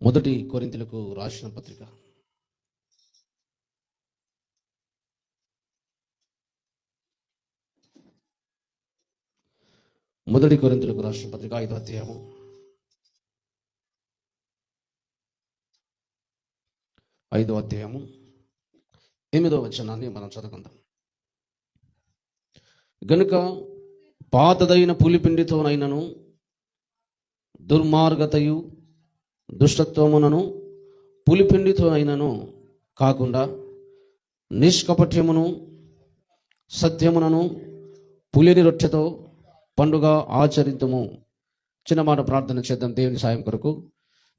మొదటి కొరింథీయులకు రాసిన పత్రిక మొదటి కొరింథీయులకు రాసిన పత్రిక 5వ అధ్యాయము 8వ వచనాన్ని మనం చదువుకుందాం. గనుక పాతదైన పులిపిండితోనైనను దుర్మార్గతయు దుష్టత్వమునను పులిపిండితోనైనను కాకుండా నిష్కపట్యమును సత్యమునను పులిని రొట్టెతో పండుగ ఆచరిద్దాము. చిన్న మాట ప్రార్థన చేద్దాం దేవుని సాయం కొరకు.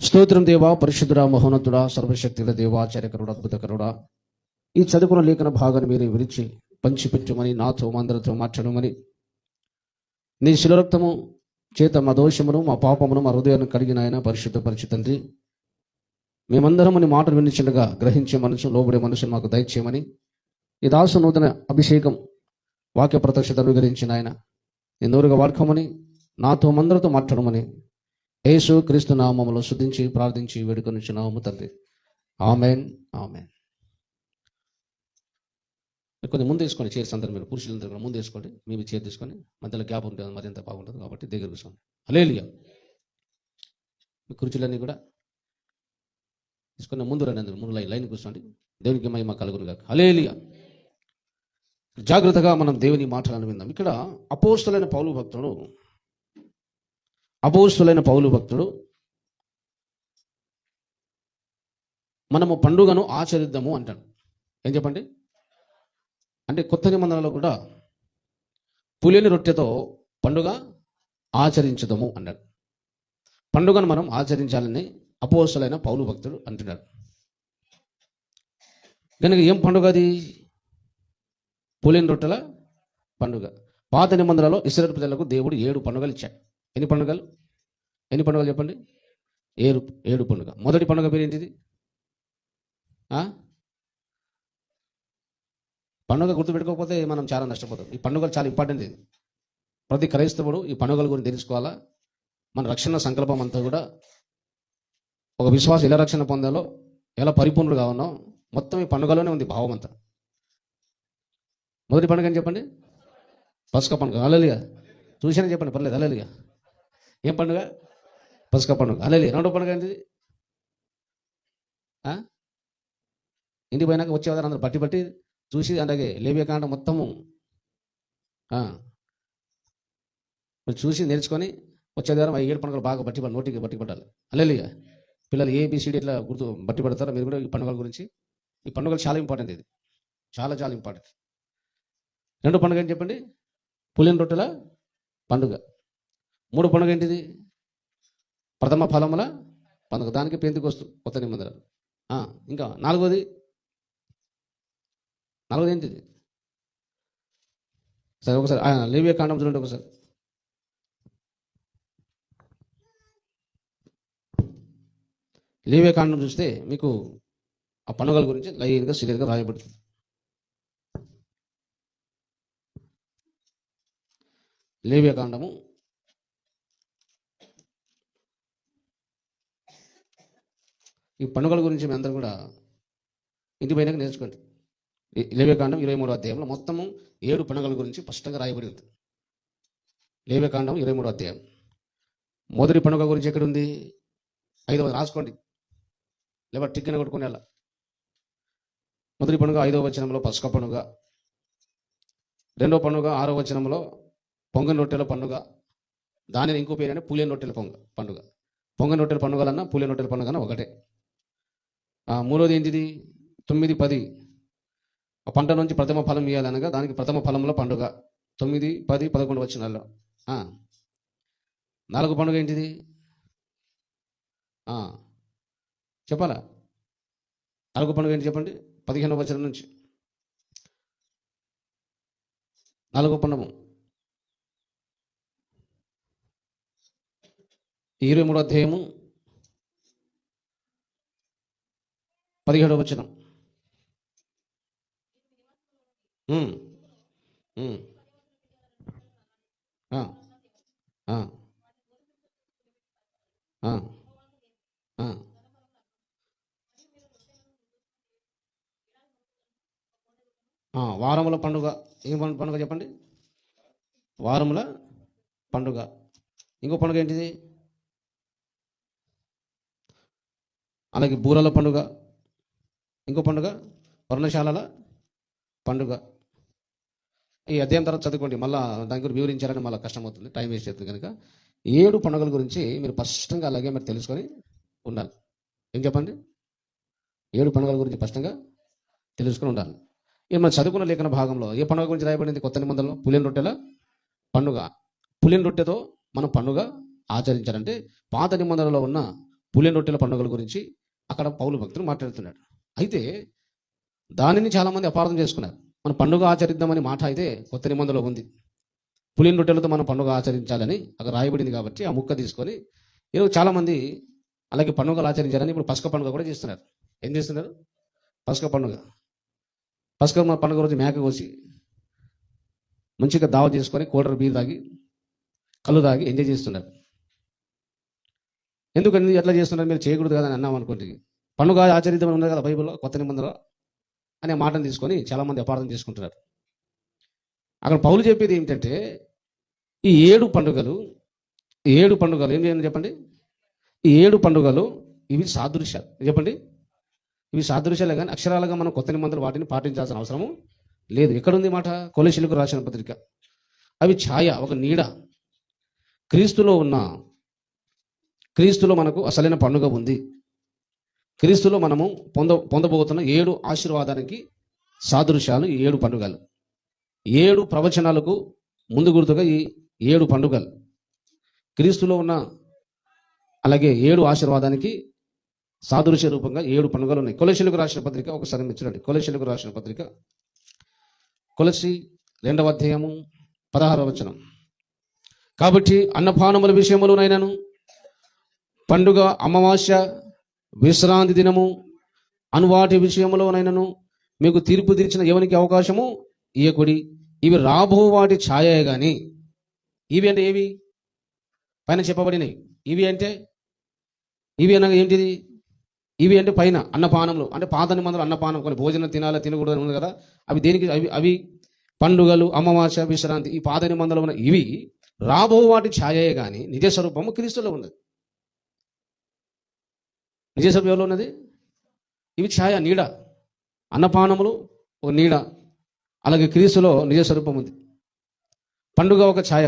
స్తోత్రం దేవా, పరిశుద్ధుడా, మహోన్నతుడా, సర్వశక్తుల దేవా, ఆశ్చర్యకరుడా, అద్భుతకరుడా, ఈ చదువుకున్న లేఖన భాగాన్ని మీరు విరిచి పంచిపెట్టమని, నాతో అందరితో మాట్లాడమని, నీ శిలరక్తము చేత మా దోషమును మా పాపమును మా హృదయాన్ని కడిగిన ఆయన పరిశుద్ధపరిచి తండ్రి, మేమందరం నీ మాటలు వినిచుండగా గ్రహించే మనసు, లోబడే మనసును మాకు దయచేయమని, ఈ దాసు నూతన అభిషేకం వాక్య ప్రత్యక్షత అనుగ్రహించిన ఆయన నీ నోరుగా వాడుకోమని, నాతో అందరితో మాట్లాడమని యేసు క్రీస్తు నామములో స్తుతించి ప్రార్థించి వేడుకొనిచున్నాము తండ్రి. Amen, amen. కొంచెం ముందు వేసుకోండి, చైర్స్ అందరూ మీరు పురుషులందరూ కూడా ముందు వేసుకోండి. మేము చైర్ తీసుకొని మధ్యలో గ్యాప్ ఉంటుంది, మరింత బాగుంటుంది కాబట్టి దగ్గర కూర్చోండి. హల్లెలూయా. మీ కుర్చీలన్నీ కూడా తీసుకొని ముందు రండి, అందరూ ముందు లైన్ కూర్చోండి. దేవునికి మహిమ కలుగును గాక. హల్లెలూయా. జాగ్రత్తగా మనం దేవుని మాటలను విందాం. ఇక్కడ అపోస్తలైన పౌలు భక్తుడు మనము పండుగను ఆచరిద్దాము అంటాడు. ఏం చెప్పండి? అంటే కొత్త నిబంధనలో కూడా పులిని రొట్టెతో పండుగ ఆచరించదము అన్నాడు. పండుగను మనం ఆచరించాలని అపోస్తలైన పౌలు భక్తుడు అంటున్నాడు. కనుక ఏం పండుగ అది? పులిని రొట్టెల పండుగ. పాత నిబంధనలో ఇశ్రాయేలు ప్రజలకు దేవుడు 7 పండుగలు ఇచ్చాడు. ఎన్ని పండుగలు చెప్పండి? 7 పండుగ. మొదటి పండుగ పేరు ఏంటిది? పండుగ గుర్తుపెట్టుకోకపోతే మనం చాలా నష్టపోతాం. ఈ పండుగలు చాలా ఇంపార్టెంట్. ఇది ప్రతి క్రైస్తవుడు ఈ పండుగల గురించి తెలుసుకోవాలా. మన రక్షణ సంకల్పం అంతా కూడా ఒక విశ్వాసం ఎలా రక్షణ పొందాలో, ఎలా పరిపూర్ణుడు కావాలో మొత్తం ఈ పండుగలోనే ఉంది భావం అంతా. మొదటి పండుగ అని చెప్పండి? పస్కా పండుగ. హల్లెలూయా. చూసానని చెప్పండి, పర్లేదు. హల్లెలూయా. ఏం పండుగ? పస్కా పండుగ. హల్లెలూయా. రెండో పండుగ ఏంటిది? ఇంటికి పోయినాక వచ్చేవారు అందరూ బట్టి చూసి అలాగే లేవియకాండం మొత్తము చూసి నేర్చుకొని వచ్చేవారం 7 పండుగలు బాగా నోటికి బట్టి పట్టాలి. హల్లెలూయా. పిల్లలు ABCD ఇట్లా గుర్తు బట్టి పడతారు. మీరు కూడా ఈ పండుగల గురించి, ఈ పండుగలు చాలా ఇంపార్టెంట్. ఇది చాలా చాలా ఇంపార్టెంట్. రెండో పండుగ ఏంటి చెప్పండి? పులిని రొట్టెల పండుగ. మూడో పండుగ ఏంటిది? ప్రథమ ఫలముల పండుగ. దానికి పెంతెకొస్తు కొత్త నిబంధనలు. ఇంకా నాలుగోది ఏంటిది? సరే ఒకసారి లేవియకాండం చూడండి ఒకసారి. లేవియకాండం చూస్తే మీకు ఆ పండుగల గురించి లైన్గా సీరియల్గా రాయబడుతుంది. లేవియకాండము 'ఈ పండుగల గురించి మీ అందరూ కూడా ఇంటి పైన నేర్చుకోండి. లేవియకాండం 23వ అధ్యాయంలో మొత్తము 7 పండుగల గురించి స్పష్టంగా రాయబడి ఉంది. లేవియకాండం 23వ అధ్యాయం. మొదటి పండుగ గురించి ఎక్కడుంది? 5వ రాసుకోండి, లేకపోతే టిక్కిన కొట్టుకుని వెళ్ళ. మొదటి పండుగ 5వ వచనంలో పస్కా పండుగ. రెండో పండుగ 6వ వచనంలో పొంగని రొట్టెల పండుగ. దానిని ఇంకో పేరు పులిని రొట్టెల పండుగ. పొంగని రొట్టెల పండుగలన్నా పులిని రొట్టెల పండుగ అన్న ఒకటే. మూడోది ఏంటిది? 9, 10 పంట నుంచి ప్రథమ ఫలం ఇవ్వాలనగా దానికి ప్రథమ ఫలంలో పండుగ. 9, 10, 11 వచనాల్లో. 4వ పండుగ ఏంటిది? చెప్పాలా? 4వ పండుగ ఏంటి చెప్పండి? 15వ వచనం నుంచి 4వ పండుగ 23వ అధ్యాయము 17వ వచనం. వారముల పండుగ. ఏం పండుగ చెప్పండి? వారముల పండుగ. ఇంకో పండుగ ఏంటిది? అలాగే బూరల పండుగ. ఇంకో పండుగ వర్ణశాలల పండుగ. ఈ అధ్యాయం తర్వాత చదువుకోండి, మళ్ళీ దాని గురించి వివరించాలని మళ్ళీ కష్టమవుతుంది, టైం వేస్ట్ అవుతుంది. కనుక 7 పండుగల గురించి మీరు స్పష్టంగా అలాగే మీరు తెలుసుకొని ఉండాలి. ఏం చెప్పండి? 7 పండుగల గురించి స్పష్టంగా తెలుసుకొని ఉండాలి. ఇక మనం చదువుకున్న లేఖన భాగంలో ఏ పండుగ గురించి రాయబడింది? కొత్త నిబంధనలో పులిన రొట్టెల పండుగ. పులిన రొట్టెతో మనం పండుగ ఆచరించాలంటే పాత నిబంధనలో ఉన్న పులిన రొట్టెల పండుగల గురించి అక్కడ పౌలు భక్తులు మాట్లాడుతున్నాడు. అయితే దానిని చాలామంది అపార్థం చేసుకున్నారు. మనం పండుగ ఆచరిద్దామని మాట అయితే కొత్త నిబంధనలో ఉంది. పులిన రొట్టెలతో మనం పండుగ ఆచరించాలని అక్కడ రాయబడింది కాబట్టి ఆ ముక్క తీసుకొని ఈరోజు చాలామంది అలాగే పండుగలు ఆచరించాలని ఇప్పుడు పస్క పండుగ కూడా చేస్తున్నారు. ఏం చేస్తున్నారు? పస్క పండుగ. పస్క పండుగ రోజు మేక కోసి మంచిగా దావ చేసుకొని కోటర బీర్ తాగి కళ్ళు తాగి ఎంజాయ్ చేస్తున్నారు. ఎందుకని ఎట్లా చేస్తున్నారు? మీరు చేయకూడదు కదా అని అన్నాం అనుకోండి. పండుగ ఆచరిద్దామని ఉన్నది కదా బైబిల్లో, కొత్త నిబంధనలో అనే మాటను తీసుకొని చాలామంది అపార్థం చేసుకుంటున్నారు. అక్కడ పౌలు చెప్పేది ఏమిటంటే ఈ 7 పండుగలు ఏం చేయాలి చెప్పండి? ఈ 7 పండుగలు ఇవి సాదృశ్యాలు. చెప్పండి, ఇవి సాదృశ్యాలే కానీ అక్షరాలుగా మనం కొత్త నిబంధనలు వాటిని పాటించాల్సిన అవసరము లేదు. ఎక్కడుంది మాట? కొలొస్సీయులకు రాసిన పత్రిక. అవి ఛాయ, ఒక నీడ. క్రీస్తులో మనకు అసలైన పండుగ ఉంది. క్రీస్తులో మనము పొందబోతున్న 7 ఆశీర్వాదానికి సాదృశ్యాలు ఈ 7 పండుగలు. 7 ప్రవచనాలకు ముందు గుర్తుగా ఈ 7 పండుగలు. క్రీస్తులో ఉన్న అలాగే 7 ఆశీర్వాదానికి సాదృశ్య రూపంగా 7 పండుగలు ఉన్నాయి. కొలొస్సీయులకు రాసిన పత్రిక ఒకసారి మీరు చూడండి. కొలొస్సీయులకు రాసిన పత్రిక, కొలొస్సీ 2వ అధ్యాయము 16వ వచనం. కాబట్టి అన్నపానముల విషయములోనైనాను, పండుగ, అమావాస్య, విశ్రాంతి దినము అనువాటి విషయంలోనైనాను మీకు తీర్పు తీర్చిన ఎవరికి అవకాశము ఇయ్యకుడి. ఇవి రాబో వాటి ఛాయే గాని. ఇవి అంటే ఏవి? పైన చెప్పబడినవి. ఇవి అనగా ఏంటిది? ఇవి అంటే పైన అన్నపానములు, అంటే పాత నిబంధనలు అన్నపానం, కొన్ని భోజనం తినాలి తినకూడదు అని ఉంది కదా. అవి దేనికి? అవి పండుగలు, అమావాస్య, విశ్రాంతి, ఈ పాత నిబంధనలు ఉన్న ఇవి రాబో వాటి ఛాయే గాని నిజ స్వరూపము క్రీస్తులో ఉన్నది. నిజ స్వరూపం ఎవరిలో ఉన్నది? ఇవి ఛాయ, నీడ. అన్నపానములు ఒక నీడ, అలాగే క్రీస్తులో నిజ స్వరూపం ఉంది. పండుగ ఒక ఛాయ,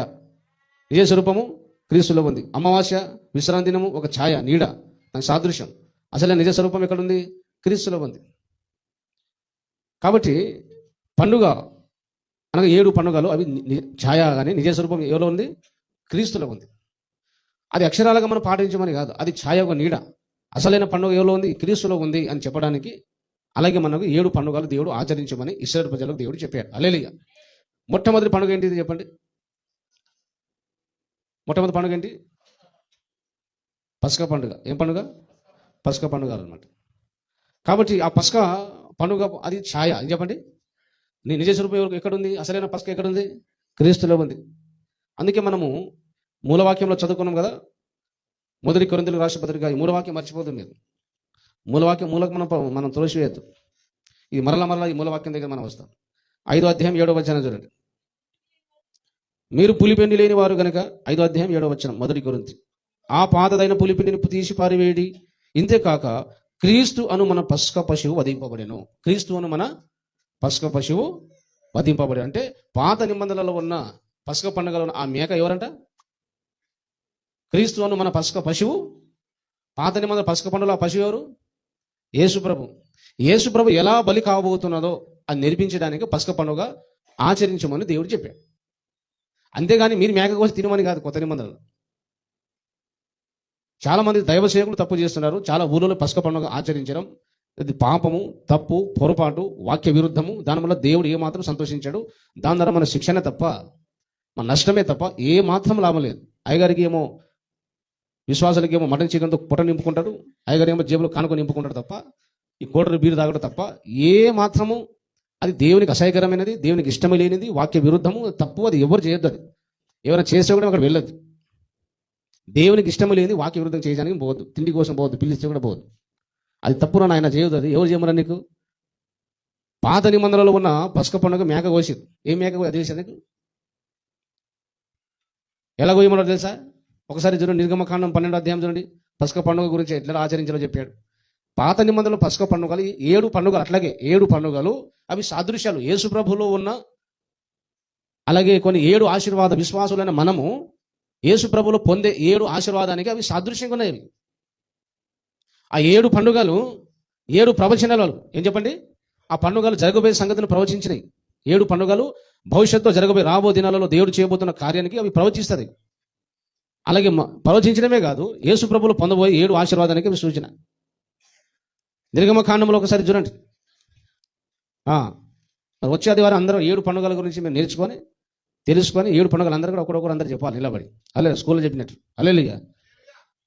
నిజ స్వరూపము క్రీస్తులో ఉంది. అమావాస్య, విశ్రాంతి దినము ఒక ఛాయ, నీడ, దాని సాదృశ్యం. అసలే నిజ స్వరూపం ఎక్కడుంది? క్రీస్తులో ఉంది. కాబట్టి పండుగ అనగా 7 పండుగలు అవి ఛాయ కానీ నిజ స్వరూపం ఎవరిలో ఉంది? క్రీస్తులో ఉంది. అది అక్షరాలుగా మనం పాటించమని కాదు, అది ఛాయ, ఒక నీడ. అసలైన పండుగ ఎవరిలో ఉంది? క్రీస్తులో ఉంది అని చెప్పడానికి. అలాగే మనకు 7 పండుగలు దేవుడు ఆచరించమని ఇశ్రాయేలు ప్రజలకు దేవుడు చెప్పాడు. హల్లెలూయా. మొట్టమొదటి పండుగ ఏంటిది చెప్పండి? మొట్టమొదటి పండుగ ఏంటి? పస్కా పండుగ. ఏం పండుగ? పస్కా పండుగ అన్నమాట. కాబట్టి ఆ పస్కా పండుగ అది ఛాయ. ఏం చెప్పండి? నీ నిజ స్వరూపం ఎక్కడుంది? అసలైన పస్కా ఎక్కడుంది? క్రీస్తులో ఉంది. అందుకే మనము మూలవాక్యంలో చదువుకున్నాం కదా, 1 కొరింథీయులకు రాసిన పత్రిక. ఈ మూలవాక్యం మర్చిపోతుంది మీరు. మూలకు మనం త్రోసివేయద్దు. ఇది మరలా ఈ మూలవాక్యం దగ్గర మనం వస్తాం. 5వ అధ్యాయం 7వ వచనం చూడండి. మీరు పులిపిండి లేని వారు గనక, 5వ అధ్యాయం 7వ వచనం, 1 కొరింథీ. ఆ పాతదైన పులిపిండిని తీసి పారివేయడి. ఇంతేకాక క్రీస్తు అను మన పస్క పశువు వధింపబడెను. క్రీస్తు అను మన పస్క పశువు వధింపబడి అంటే పాత నిబంధనలలో ఉన్న పస్క పండుగలో ఉన్న ఆ మేక ఎవరంట? క్రీస్తు అను మన పస్క పశువు. పాత నిబంధన పస్క పండుగలో ఆ పశువు ఎవరు? యేసుప్రభు ఎలా బలి కాబోతున్నదో అది నేర్పించడానికి పస్క పండుగ ఆచరించమని దేవుడు చెప్పాడు. అంతేగాని మీరు మేక కోసి తినమని కాదు. కొత్త నిబంధనలు చాలా మంది దైవ సేవకులు తప్పు చేస్తున్నారు. చాలా ఊళ్ళలో పస్క పండుగ ఆచరించడం ఇది పాపము, తప్పు, పొరపాటు, వాక్య విరుద్ధము. దానివల్ల దేవుడు ఏమాత్రం సంతోషించాడు. దాని ద్వారా మన శిక్షణ తప్ప, మన నష్టమే తప్ప ఏ మాత్రం లాభం లేదు. అయ్యగారికి ఏమో, విశ్వాసాలకి ఏమో మటన్ చికెన్తో పొట్ట నింపుకుంటాడు, అయ్యగారు ఏమో జేబులో కానుకొని నింపుకుంటాడు తప్ప, ఈ కోటరు బీరు తాగడం తప్ప ఏ మాత్రము అది దేవునికి అసహ్యకరమైనది, దేవునికి ఇష్టమే లేనిది, వాక్య విరుద్ధము, తప్పు. అది ఎవరు చేయొద్దు. అది ఎవరైనా చేస్తే కూడా అక్కడ వెళ్ళొద్దు. దేవునికి ఇష్టం లేని వాక్య విరుద్ధం చేయడానికి పోవద్దు. తిండి కోసం పోవద్దు, పిలిస్తే కూడా పోవద్దు. అది తప్పున ఆయన చేయొద్దు. అది ఎవరు చేయమన్నా నీకు? పాత నిబంధనలో ఉన్న పసక పండుగ మేక కోసేది. ఏం మేక తెలుసా నీకు? ఎలా కోయమన్నాడు తెలుసా? ఒకసారి చూడండి, నిర్గమకాండం 12వ అధ్యాయం చూడండి. పసక పండుగ గురించి ఎట్లా ఆచరించాలో చెప్పాడు. పాత నిబంధనలో పసక పండుగలు 7 పండుగలు, అట్లాగే 7 పండుగలు అవి సాదృశ్యాలు. యేసు ప్రభులో ఉన్న అలాగే కొన్ని 7 ఆశీర్వాద విశ్వాసులైన మనము యేసు ప్రభులో పొందే 7 ఆశీర్వాదానికి అవి సాదృశ్యంగా ఉన్నాయి. ఆ 7 పండుగలు 7 ప్రవచనాలు. ఏం చెప్పండి? ఆ పండుగలు జరగబోయే సంగతిని ప్రవచించినాయి. 7 పండుగలు భవిష్యత్తులో జరగబోయే రాబో దినాలలో దేవుడు చేయబోతున్న కార్యానికి అవి ప్రవచిస్తుంది. అలాగే ప్రవచించడమే కాదు, యేసు ప్రభులు పొందబోయే 7 ఆశీర్వాదానికి అవి సూచన. నిర్గమకాండంలో ఒకసారి చూడండి. వచ్చే ఆదివారం అందరూ 7 పండుగల గురించి మీరు నేర్చుకొని తెలుసుకొని 7 పండుగలు అందరూ కూడా ఒకరొకరు అందరూ చెప్పాలి నిలబడి. అలే స్కూల్లో చెప్పినట్టు అల్లెలుయ్య.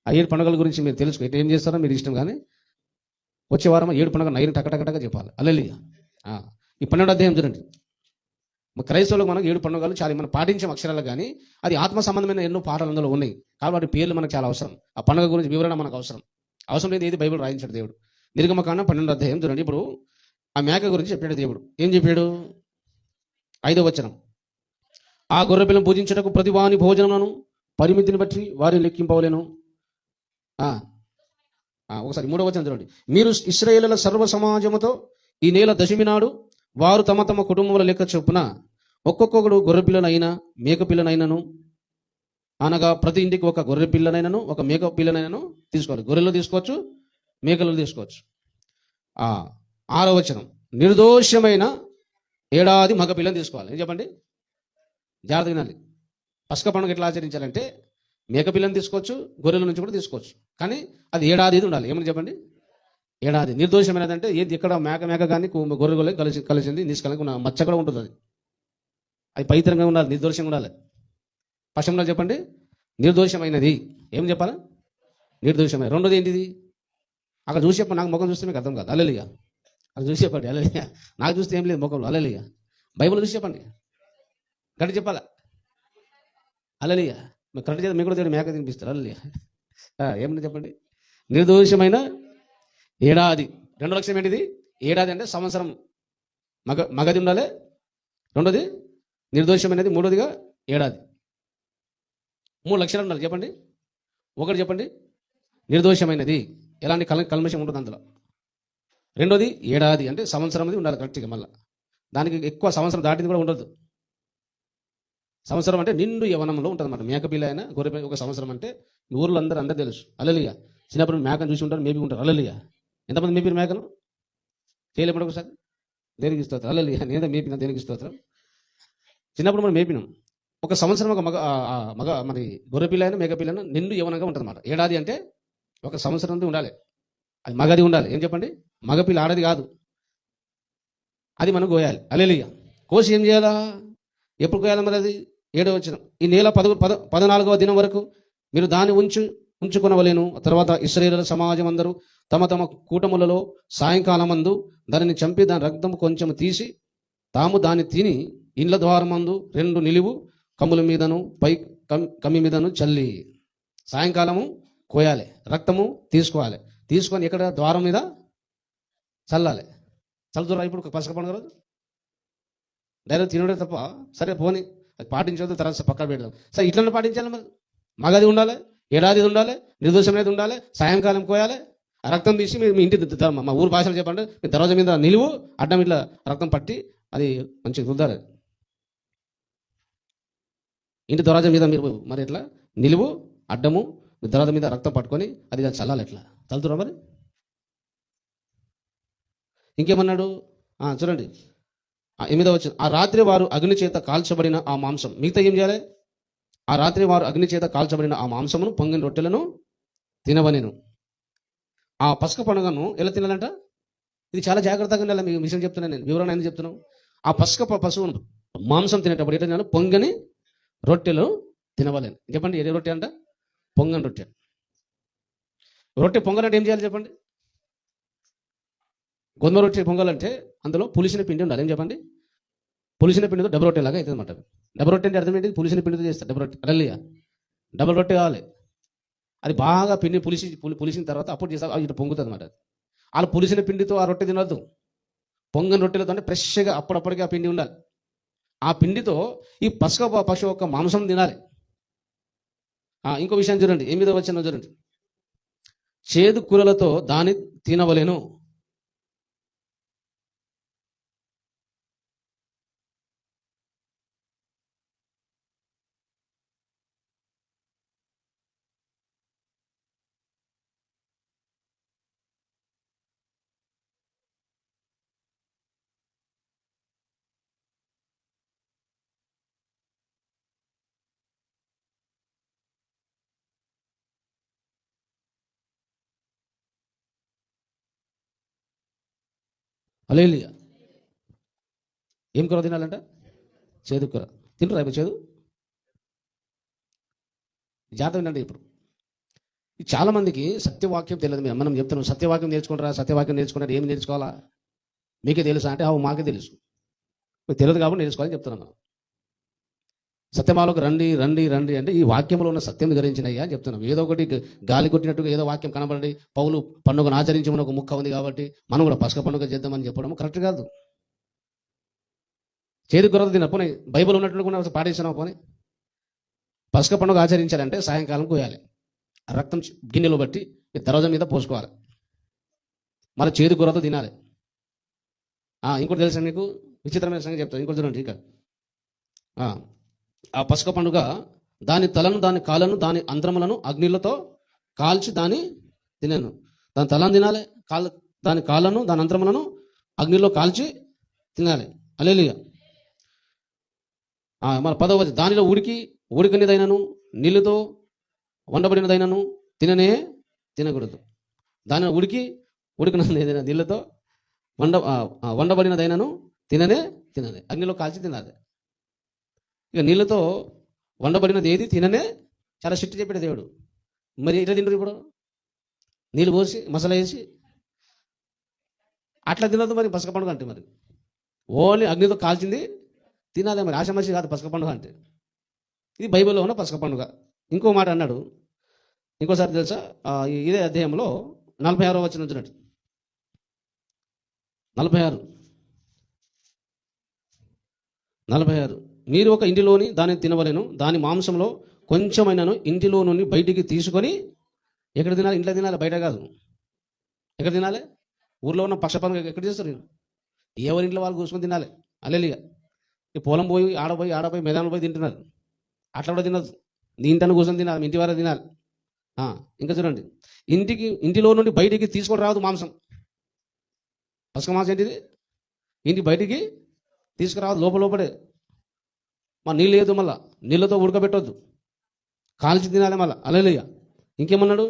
ఆ 7 పండుగల గురించి మీరు తెలుసుకో. ఏం చేస్తారో మీరు ఇష్టం, కానీ వచ్చే వారం 7 పండుగ నైరు టకటకటగా చెప్పాలి. అల్లెలుయ్య. ఈ 12వ అధ్యాయం చూడండి. క్రైస్తవులకు మనకు 7 పండుగలు చాలా మనం పాటించే అక్షరాలు, కానీ అది ఆత్మ సంబంధమైన ఎన్నో పాఠాలు అందులో ఉన్నాయి. కాబట్టి పేర్లు మనకు చాలా అవసరం. ఆ పండుగ గురించి వివరణ మనకు అవసరం లేదు. ఏది బైబిల్ రాయించాడు దేవుడు. నిర్గమకాండం 12వ అధ్యాయం చూడండి. ఇప్పుడు ఆ మేక గురించి చెప్పాడు దేవుడు. ఏం చెప్పాడు? 5వ వచనం. ఆ గొర్రెపిల్లను పూజించటకు ప్రతి వాని భోజనములను పరిమితిని బట్టి వారిని లెక్కింపవలేను. ఒకసారి 3వ వచనం చూడండి. మీరు ఇశ్రాయేలుల సర్వ సమాజముతో ఈ నెల దశమి నాడు వారు తమ తమ కుటుంబముల లెక్క చొప్పున ఒక్కొక్కడు గొర్రె పిల్లనైనా మేక పిల్లనైనను, అనగా ప్రతి ఇంటికి ఒక గొర్రె పిల్లనైనను ఒక మేక పిల్లనైనను తీసుకోవాలి. గొర్రెలు తీసుకోవచ్చు, మేకలు తీసుకోవచ్చు. 6వ వచనం. నిర్దోషమైన ఏడాది మగ పిల్లని తీసుకోవాలి. ఏం చెప్పండి? జాగ్రత్త వినాలి. పసక పండుగ ఎట్లా ఆచరించాలంటే మేక పిల్లని తీసుకోవచ్చు, గొర్రెల నుంచి కూడా తీసుకోవచ్చు, కానీ అది ఏడాది ఉండాలి. ఏమని చెప్పండి? ఏడాది. నిర్దోషమైనది అంటే ఏది ఎక్కడ మేక కానీ గొర్రె కలిసింది తీసుకెళ్ళి మచ్చ కూడా ఉంటుంది. అది పవిత్రంగా ఉండాలి, నిర్దోషంగా ఉండాలి. పశంలో చెప్పండి, నిర్దోషమైనది. ఏం చెప్పాలా? నిర్దోషమైన. రెండోది ఏంటిది? అక్కడ చూసి చెప్పండి. నాకు ముఖం చూస్తే మీకు అర్థం కాదు. అల్లెలుయ్య. అది చూసి చెప్పండి. అల్లెలుయ్య. నాకు చూస్తే ఏం లేదు ముఖంలో. అల్లెలుయ్య. బైబిల్ చూసి చెప్పండి. కరెక్ట్ చెప్పాలా? అల్లెలుయ్య. మీరు కరెక్ట్ చేస్తే మీకు కూడా మేక తినిపిస్తారు. అల్లెలుయ్య. ఏమని చెప్పండి? నిర్దోషమైన ఏడాది. 2వ లక్షణం ఏంటిది? ఏడాది అంటే సంవత్సరం మగది ఉండాలి. రెండోది నిర్దోషమైనది. మూడోదిగా ఏడాది. 3 లక్షణాలు ఉండాలి. చెప్పండి. ఒకటి చెప్పండి, నిర్దోషమైనది, ఎలాంటి కల్మషం ఉంటుంది అందులో. రెండోది ఏడాది అంటే సంవత్సరం అది ఉండాలి కరెక్ట్గా. మళ్ళీ దానికి ఎక్కువ సంవత్సరం దాటింది కూడా ఉండదు. సంవత్సరం అంటే నిండు యవనంలో ఉంటుంది అన్నమాట. మేకపిల్ల అయినా గొర్రె ఒక సంవత్సరం అంటే మీ ఊర్లో అందరూ తెలుసు. అల్లెలుయ్య. చిన్నప్పుడు మేకను చూసి ఉంటారు, మేబీ ఉంటారు. అల్లెలుయ్య. ఎంతమంది మేపిన మేకను చేయలేకుండా ఒకసారి దేనికి ఇస్తోత్రం. అల్లెలుయ్య. నేనే మేపిన, దేనికి ఇస్తోత్రం. చిన్నప్పుడు మనం మేపినాం. ఒక సంవత్సరం ఒక మగ మరి గొర్రెపిల్ల అయినా మేకపిల్ల నిండు యవనంగా ఉంటుంది అన్నమాట. ఏడాది అంటే ఒక సంవత్సరం ఉండాలి. అది మగది ఉండాలి. ఏం చెప్పండి? మగపిల్ల, ఆడది కాదు. అది మనం కోయాలి. అల్లెలుయ్య. కోసి ఏం చేయాలా? ఎప్పుడు కోయాలి మరి? అది 7వ వచనం. ఈ నెల 14వ దినం వరకు మీరు దాన్ని ఉంచుకొనవలేను. తర్వాత ఇశ్రాయేలుల సమాజం అందరూ తమ తమ కూటములలో సాయంకాలమందు దానిని చంపి దాని రక్తం కొంచెం తీసి తాము దాన్ని తిని ఇండ్ల ద్వారమందు 2 నిలువు కమ్ముల మీదను పై కమ్మి మీదను చల్లి సాయంకాలము కోయాలి. రక్తము తీసుకోవాలి. తీసుకొని ఎక్కడ? ద్వారం మీద చల్లాలి. చల్లుతురా ఇప్పుడు పసక పండుగ రోజు? డైరెక్ట్ తినడే తప్ప. సరే పోనీ, అది పాటించవద్దు, తర్వాత పక్కన పెడదాం. సరే ఇట్లనే పాటించాలి. మరి మగది ఉండాలి, ఏడాది ఉండాలి, నిర్దోషం అనేది ఉండాలి, సాయంకాలం కోయాలి. ఆ రక్తం తీసి మీ ఇంటి మా ఊరు భాషలో చెప్పండి, మీ దర్వాజా మీద నిలువు అడ్డం ఇట్లా రక్తం పట్టి అది మంచిగా రుద్దాలి. ఇంటి దర్వాజా మీద మీరు మరి ఇట్లా నిలువు అడ్డము దర్వాజా మీద రక్తం పట్టుకొని అది చల్లాలి. ఎట్లా చల్లుతురా మరి? ఇంకేమన్నాడు చూడండి. 8వ వచనం. ఆ రాత్రి వారు అగ్ని చేత కాల్చబడిన ఆ మాంసం. మిగతా ఏం చేయాలి? ఆ రాత్రి వారు అగ్ని చేత కాల్చబడిన ఆ మాంసమును పొంగిన రొట్టెలను తినవనెను. ఆ పసక పండుగను ఎలా తినాలంట? ఇది చాలా జాగ్రత్తగా ఉండాలి. మీకు విషయం చెప్తున్నాను నేను, వివరణ ఎందుకు చెప్తున్నాను. ఆ పశువును మాంసం తినేటప్పుడు ఎట్లా తినాలి? పొంగని రొట్టెలు తినవలేను. చెప్పండి, ఏ రొట్టె అంట? పొంగని రొట్టె. రొట్టె పొంగలంటే ఏం చేయాలి చెప్పండి? గోధుమ రొట్టె పొంగాలంటే అందులో పులిసిన పిండి ఉండాలి. ఏం చెప్పండి? పులిసిన పిండితో డబుల్ రొట్టె లాగా అవుతుంది అన్నమాట. డబుల్ రొట్టె అంటే అర్థం ఏంటి? పులిసిన పిండితో చేస్తారు డబుల్ రొట్టె. అల్లెలుయ్య. డబుల్ రొట్టె కావాలి. అది బాగా పిండి పులిసిన తర్వాత అప్పుడు చేస్తారు, ఇటు పొంగుతుంది అన్నమాట. వాళ్ళు పులిసిన పిండితో ఆ రొట్టె తినొద్దు. పొంగని రొట్టెలతో అంటే ఫ్రెష్గా అప్పటికీ ఆ పిండి ఉండాలి. ఆ పిండితో ఈ పసుక పశువు యొక్క మాంసం తినాలి. ఇంకో విషయం చూడండి, 8వ వచనం చూడండి. చేదు కూరలతో దాన్ని తినవలెను. హల్లెలూయా. ఏం కూర తినాలంట? చేదు కూర. తింటారా ఇప్పుడు చేదు? జాగ్రత్త వినండి. ఇప్పుడు చాలా మందికి సత్యవాక్యం తెలియదు. మనం చెప్తున్నాం సత్యవాక్యం నేర్చుకుంటారా, సత్యవాక్యం నేర్చుకుంటారా, ఏమి నేర్చుకోవాలా మీకే తెలుసా అంటే మాకే తెలుసు, మీకు తెలియదు కాబట్టి నేర్చుకోవాలని చెప్తున్నాం. మనం సత్యమాలకు రండి రండి రండి అంటే ఈ వాక్యంలో ఉన్న సత్యం ధరించినయ్యా అని చెప్తున్నాం. ఏదో ఒకటి గాలి కొట్టినట్టుగా ఏదో వాక్యం కనబడి పౌలు పండుగను ఆచరించి మనకు ముక్క ఉంది కాబట్టి మనం కూడా పసక పండుగ చేద్దామని చెప్పడం కరెక్ట్ కాదు. చేదు కూర తిన పోనీ బైబిల్ ఉన్నట్లు కూడా పాటిస్తున్నాం. పోనీ పసక పండుగ ఆచరించాలంటే సాయంకాలం కోయాలి, రక్తం గిన్నెలో బట్టి దర్వాజా మీద పోసుకోవాలి, మళ్ళీ చేదు కూరతో తినాలి. ఇంకోటి తెలుసా మీకు విచిత్రమైన సంగతి చెప్తాను. ఇంకోటి చూడండి. ఇక ఆ పసక పండుగ దాని తలను దాని కాళ్ళను దాని అంతరములను అగ్నిలతో కాల్చి దాన్ని తినాను. దాని తలను తినాలి, దాని కాళ్ళను దాని అంతరములను అగ్నిలో కాల్చి తినాలి. హల్లెలూయా. మన 10వ వచనం, దానిలో ఉడికనిదైనను నీళ్ళతో వండబడినదైనను తినకూడదు. దానిలో ఉడికినదైన నీళ్ళతో వండబడినదైనను తినాలి, అగ్నిలో కాల్చి తినాలి. ఇక నీళ్ళతో వండబడినది ఏది తిననే చాలా స్ట్రిక్ట్ చెప్పాడు దేవుడు. మరి ఇట్లా తింటారు ఇప్పుడు, నీళ్ళు పోసి మసాలా వేసి అట్లా తినదు. మరి పసక పండుగ అంటే మరి ఓన్లీ అగ్నితో కాల్చింది తినాలి. మరి ఆషామాషి కాదు పసక పండుగ అంటే. ఇది బైబిల్లో ఉన్న పసక పండుగ. ఇంకో మాట అన్నాడు ఇంకోసారి తెలుసా, ఇదే అధ్యాయంలో 46వ వచనం చూడండి. 46 మీరు ఒక ఇంటిలోని దాన్ని తినవలెను, దాని మాంసంలో కొంచెమైనను ఇంటిలో నుండి బయటికి తీసుకొని. ఎక్కడ తినాలి? ఇంట్లో తినాలి, బయట కాదు. ఎక్కడ తినాలి? ఊర్లో ఉన్న పక్ష పండుగ ఎక్కడ చేస్తారు? ఎవరి ఇంట్లో వాళ్ళు కూర్చొని తినాలి. హల్లెలూయా. ఈ పొలం పోయి ఆడపోయి మైదానం పోయి తింటున్నారు. అట్లా కూడా తినదు. నీ ఇంటను కూర్చొని తినాలి, ఇంటి వారే తినాలి. ఇంకా చూడండి, ఇంటిలో నుండి బయటికి తీసుకొని రావద్దు మాంసం. పసక మాంసం ఏంటిది? ఇంటి బయటికి తీసుకురావద్దు, లోపలే. నీళ్ళు లేదు, మళ్ళా నీళ్ళతో ఉడకబెట్టొద్దు, కాల్చి తినాలి మళ్ళా. హల్లెలూయా. ఇంకేమన్నాడు?